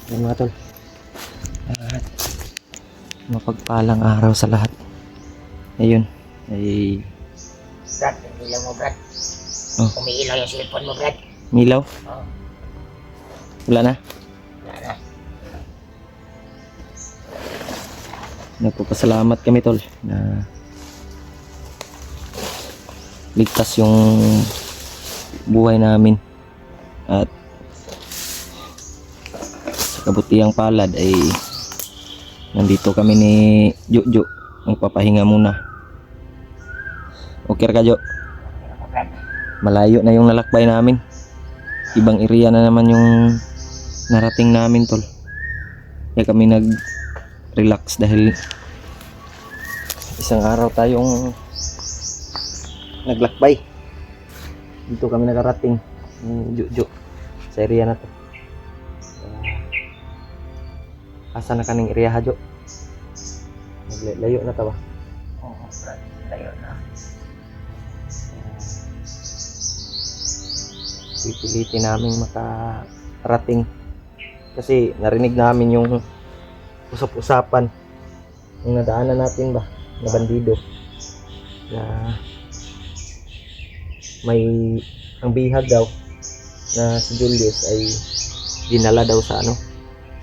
Yan mga tol. At mapagpalang araw sa lahat. Ayun. Ay... Brad, ilaw mo, Brad. Oh. Umiilaw yung cellphone mo, Brad. Milaw? Oo. Wala na? Wala na. Nagpapasalamat kami tol na ligtas yung buhay namin at sa kabutihang palad ay nandito kami ni Jojo magpapahinga muna. Okay ka Jo? Brad. Malayo na yung nalakbay namin, ibang area na naman yung narating namin tol, kaya kami nag relax dahil isang araw tayong naglakbay. Dito kami nakarating ng Jojo sa area na to. Asa na kaning area ha Jo? Naglayo na to ba? Oo, Brad. Layo na. Pipilitin namin makarating kasi narinig namin yung usap-usapan yung nadaanan natin ba na bandido na may ang bihag daw na si Julius ay dinala daw sa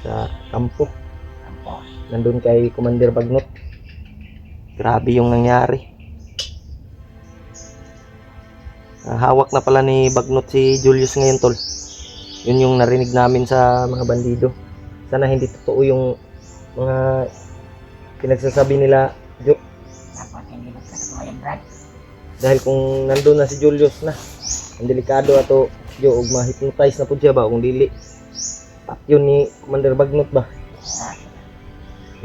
sa kampo Ampo. nandun kay Commander Bagnot. Grabe yung nangyari. Hawak na pala ni Bagnot si Julius ngayon tol. Yun yung narinig namin sa mga bandido. Sana hindi totoo yung mga pinagsasabi nila Jo. Dapat hindi magkatotoo yan, Brad. Dahil kung nandun na si Julius na, ang delikado ato Jo, ug ma-hypnotize na po siya ba kung dili. At yun ni Commander Bagnot ba.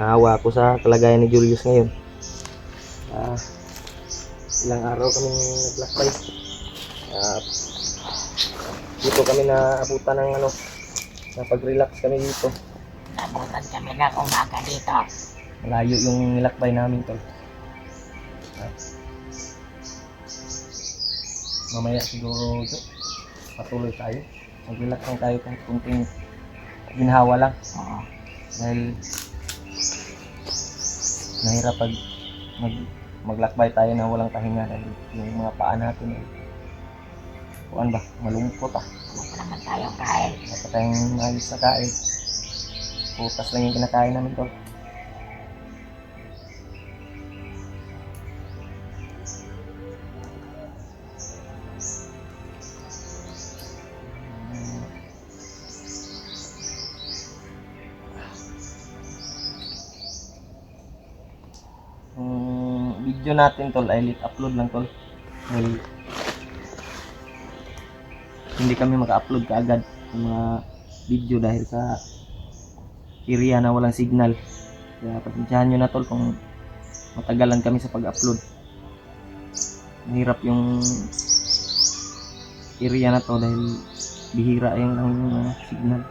Naawa ako sa kalagayan ni Julius ngayon. Ilang araw kaming naglakbay. Dito kami naabutan ng napag-relax kami dito. Nabutan kami ng umaga dito. Malayo yung nilakbay namin tol. Mamaya siguro patuloy tayo. Mag-relax lang tayo kung kunting ginhawa lang. Oo. Dahil nahirap pag maglakbay tayo na walang pahinga dahil yung mga paa natin ay kuan ba, malungkot Wala pa naman tayong kain. Wala pa tayong maayos na kain. Putas lang yung kinakain namin tol. Video natin tol ay late upload lang tol. Dahil hindi kami maka-upload kaagad ng mga video dahil sa area na walang signal. Kaya pasensyahan nyo na tol kung matagalan kami sa pag-upload. Mahirap yung area na to dahil bihira yung signal.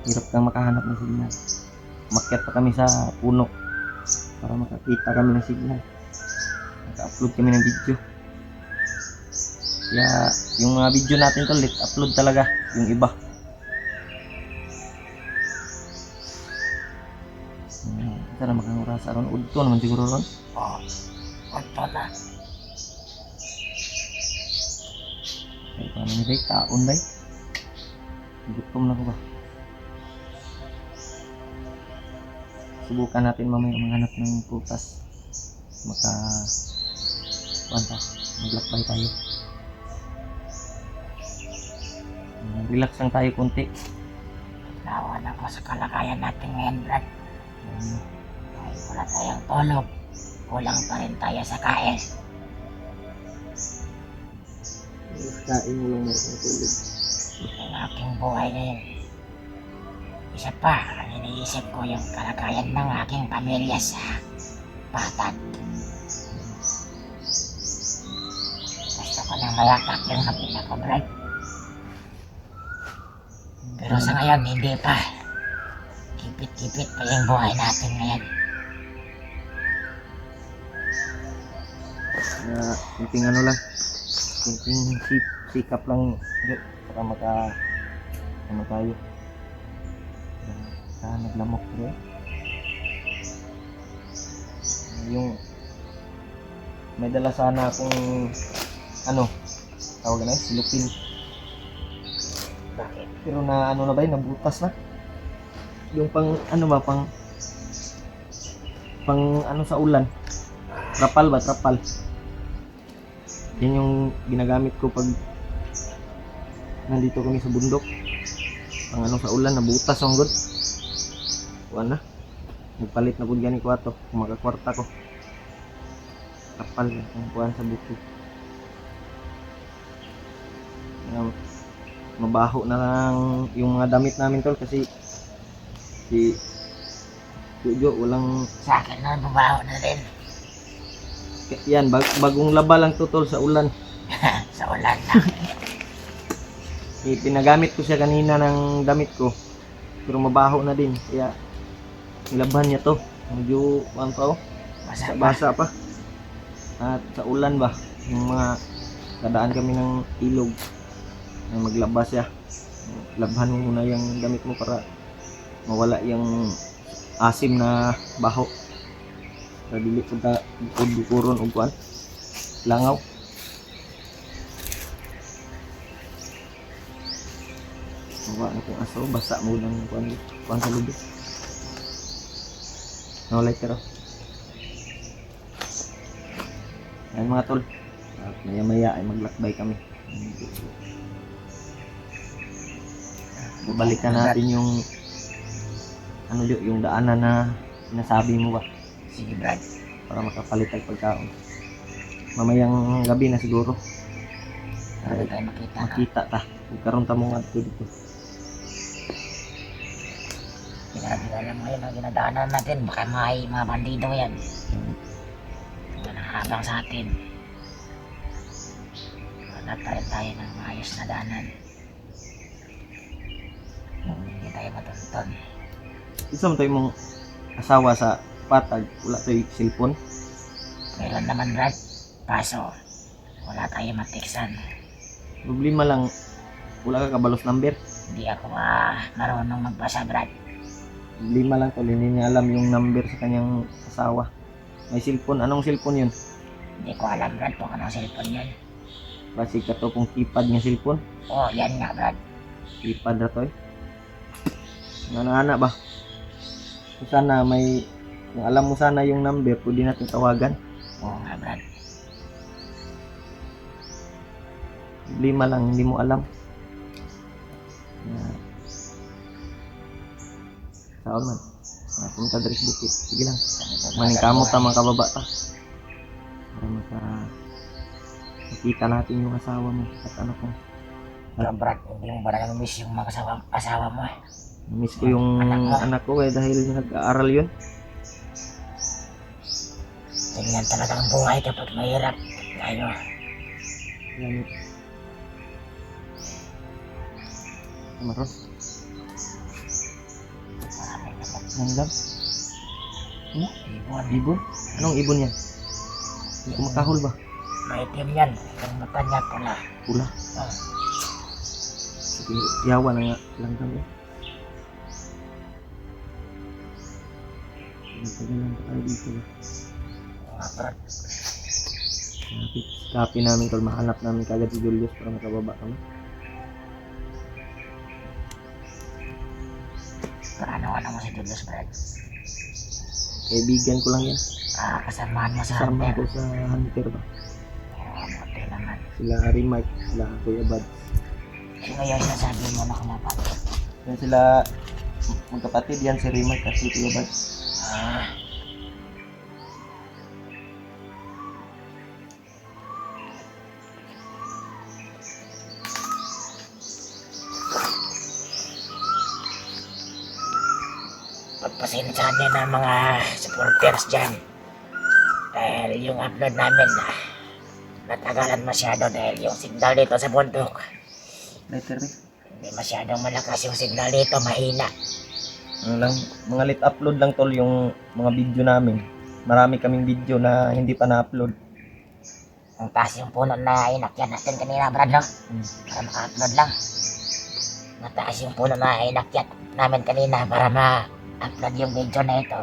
Hirap kang makahanap ng signal. Umakyat pa kami sa puno para makakita kami ng signal. Naka-upload kami ng video. Kaya yung mga video natin to late upload talaga yung iba. Sana makang oras aron udto naman siguro ron. Oo. Unto na. Ay paano ni bay taon bay. Gutom na ko ba. Subukan natin mamaya maghanap ng prutas. Maglakbay tayo. Relax lang tayo konti. Nawa na po sa kalagayan natin ngayon, Brad. Kahit wala tayong tulog, kulang pa rin tayo sa kain. Kain mo lang na tulog. Ang aking buhay ngayon. Isa pa, ang iniisip ko yung kalagayan ng aking pamilya sa Patag. Gusto ko nang mayakap yung kapila ko, Brad. Pero sa ngayon, hindi pa. Kipit-kipit pa yung buhay natin ngayon. Kunting lang. Kunting sikap lang para tayo. Naglamok bro. Yung may dala sana akong ano, tawag na silupin. Bakit? Pero na ano na ba yun, nabutas na. Yung pang ano ba, pang ano sa ulan. Trapal ba, trapal. Yan yung ginagamit ko pag nandito kami sa bundok. Pang ano sa ulan, nabutas ang good. Kuha na. Nagpalit na po gani ko ato, kumakakwarta ko. Kapal ang kuhan sa buko. Mabaho na lang yung mga damit namin tol kasi si Jojo walang Sa akin na babaho na rin. yan bagong laba lang to tol sa ulan. Sa ulan na. Pinagamit ko siya kanina ng damit ko pero mabaho na din kaya nilaban niya to. Medyo pa Basa pa. basa pa. At sa ulan ba, yung mga kadaan kami ng ilog na maglabas siya. Labhan mo muna yung damit mo para mawala yung asim na baho. Sa dili ko ta bukuron og kuan. Langaw. Mawa na kung aso, basa mo ng kuan sa lubid. No lighter. Ayan mga tol, at maya maya ay maglakbay kami. Babalikan natin yung ano yung daanan na sinasabi mo ba Sige Brad. para makapalit tayo pagkaon. Mamayang gabi na siguro. Para tayo makita. Makita ta. Karon ta mo nga dito. Alam mo yun ang ginadaanan natin. Baka may mga bandido yan. Habang sa atin. Hanap tayo ng maayos na daanan. Hindi tayo matuntun. Isa mo tayo mong asawa sa patag, wala tayo cellphone. Meron naman Brad. Kaso, wala tayo matiksan. Problema lang, wala ka kabalos number. Hindi ako marunong magbasa Brad. Problema lang tol, hindi niya alam yung number sa kanyang asawa. May cellphone, anong cellphone yun? Hindi ko alam Brad kung anong cellphone yan. Basi ka to kung keypad ng cellphone. Oh, yan nga Brad. Keypad na to eh. Nana ba? Kung sana may, kung alam mo sana yung number, pwede natin tawagan. Oo nga Brad. Problema lang, hindi mo alam. Yeah. Saan man? Punta dari sa bukit. Sige lang. Maning kamot ta mga kababa ta. Para makita natin yung asawa mo at ano ko. Pero Brad, hindi mo ba na-miss yung mga asawa mo eh? Miss ko yung anak ko eh dahil nag-aaral yun. Ganyan talaga ang buhay kapag mahirap. Tayo. Yan. Maros. Langgam. Ibon. Ibon? Anong ibon yan? Yung kumakahol ba? Maitim yan. Yung mata niya pula. Pula. Oh. Sige, yawa na nga. Langgam eh. Nagtagalan pa tayo dito ba? Mga Brad. Copy namin tol, mahanap namin kagad si Julius para makababa kami. Ano mo si Julius Brad? Kaibigan ko lang yan. Kasamaan mo sa Kasama hunter. ko sa hunter ba? Mabuti naman. Sila Rimark, sila Kuya Bad. Sino yung sinasabi mo na kumapat? Yan sila magkapatid yan, si Rimark at si Kuya Bad. Pagpasensyahan niyo ng mga supporters dyan. Dahil yung upload namin natagalan masyado dahil yung signal dito sa bundok. Later eh. Hindi masyadong malakas yung signal dito, mahina. Ano lang, mga late upload lang tol yung mga video namin. Marami kaming video na hindi pa na-upload. Ang taas yung puno na inakyan natin kanina Brad no? Para maka-upload lang. mataas yung puno na inakyat namin kanina para ma-upload yung video na ito.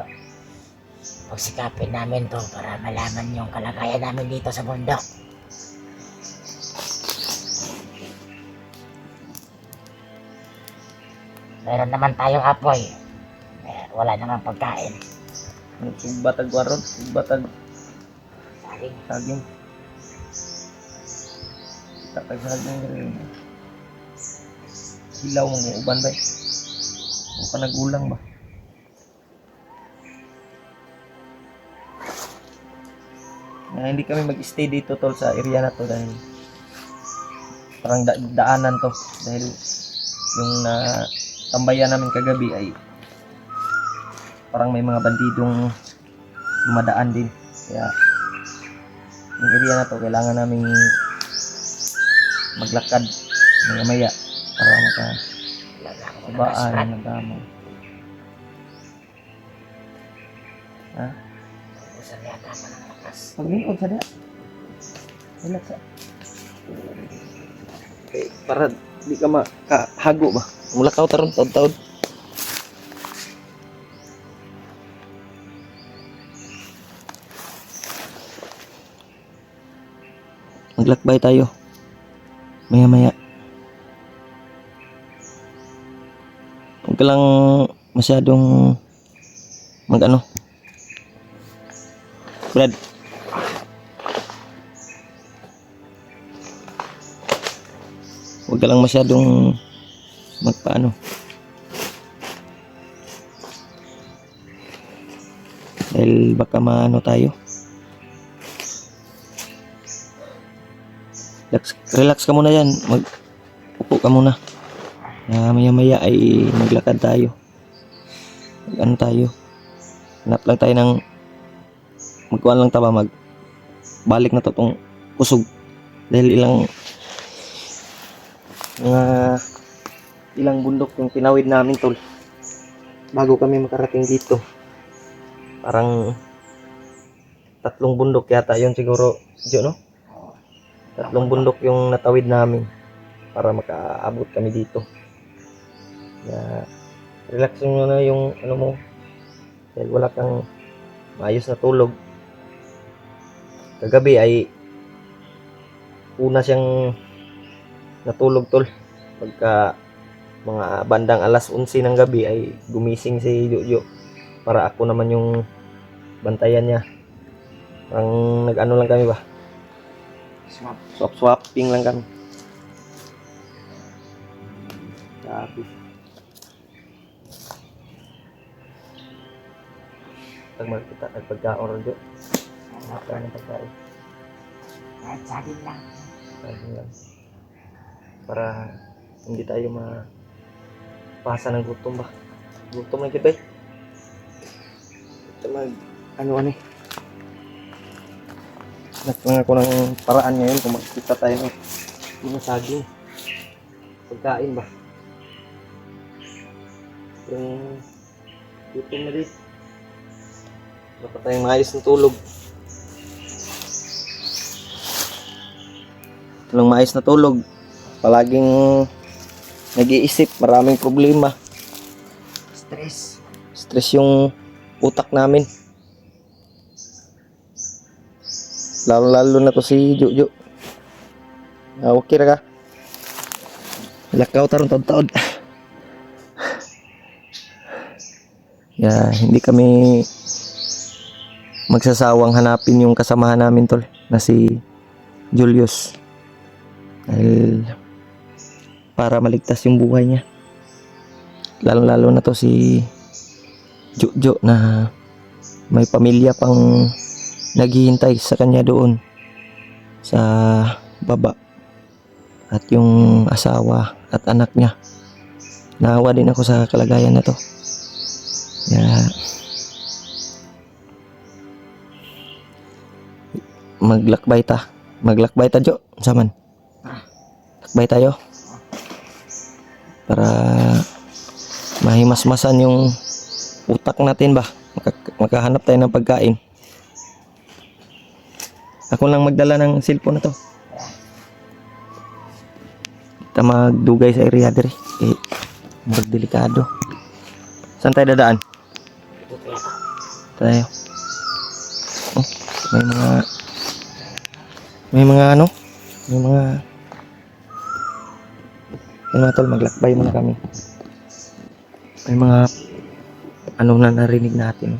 Pagsikapin namin to para malaman yung kalagayan namin dito sa bundok. Meron naman tayong apoy. Wala naman pagkain. Batag warod, batag Saging. saging. Tatag saging rin. Hilaw mong uban ba? O ka nagulang ba? Hindi kami mag-stay dito tol sa area na to dahil parang daanan to dahil yung tambayan namin kagabi ay parang may mga bandidong dumadaan din, kaya yung area na to kailangan naming maglakad maya para makasabaan ng damo. Ha? Ubusan yata ako ng lakas. Pag-iikot sa da. Relax sa. Okay, para di ka makahago ba? Mulakaw taron taod-taod. Maglakbay tayo. Maya-maya. Huwag ka lang masyadong mag-ano. Brad. Huwag ka lang masyadong magpaano. Dahil baka maano tayo. Relax ka muna yan. Upo ka muna. Maya-maya ay maglakad tayo. Mag-ano tayo. Hanap lang tayo ng magkuhan lang taba balik na to tong kusog dahil ilang bundok yung tinawid namin tol bago kami makarating dito. Parang 3 bundok yata yun siguro, Jo, no? 3 bundok yung natawid namin para makaabot kami dito. Relax mo na yung ano mo dahil wala kang maayos na tulog. Kagabi ay una siyang natulog tol. Pagka mga bandang alas 11 ng gabi ay gumising si Jojo para ako naman yung bantayan niya. Parang nag-ano lang kami ba? Swap-swapping lang kami. Grabe. Kita nagpagkaon rin Jo. Makain ng pagkain. Kahit saging lang. Saging lang. Para hindi tayo mapasa ng gutom ba. Gutom na kita eh. Ito ano. Nagpang ako ng paraan ngayon kung makikita tayo ng mga saging. Pagkain ba. Yung gutom na din. Dapat tayong maayos ng tulog. Walang maayos na tulog. Palaging nag-iisip, maraming problema. Stress yung utak namin. Lalo na to si Jojo. Okay ra ka? Lakaw taron taod-taod. Hindi kami magsasawang hanapin yung kasamahan namin tol na si Julius. Dahil para maligtas yung buhay niya. Lalo na to si Jojo na may pamilya pang naghihintay sa kanya doon sa baba. At yung asawa at anak niya. Naawa din ako sa kalagayan na to. Maglakbay ta Jo, saman. Lakbay tayo. Para mahimasmasan yung utak natin ba. Makahanap tayo ng pagkain. Ako lang magdala ng cellphone na to. Kita magdugay sa area diri. Murag delikado. Saan tayo dadaan? Dito yata. Tayo. Oh, may mga ano? May mga yun mga tol, maglakbay muna kami. May mga ano na narinig natin.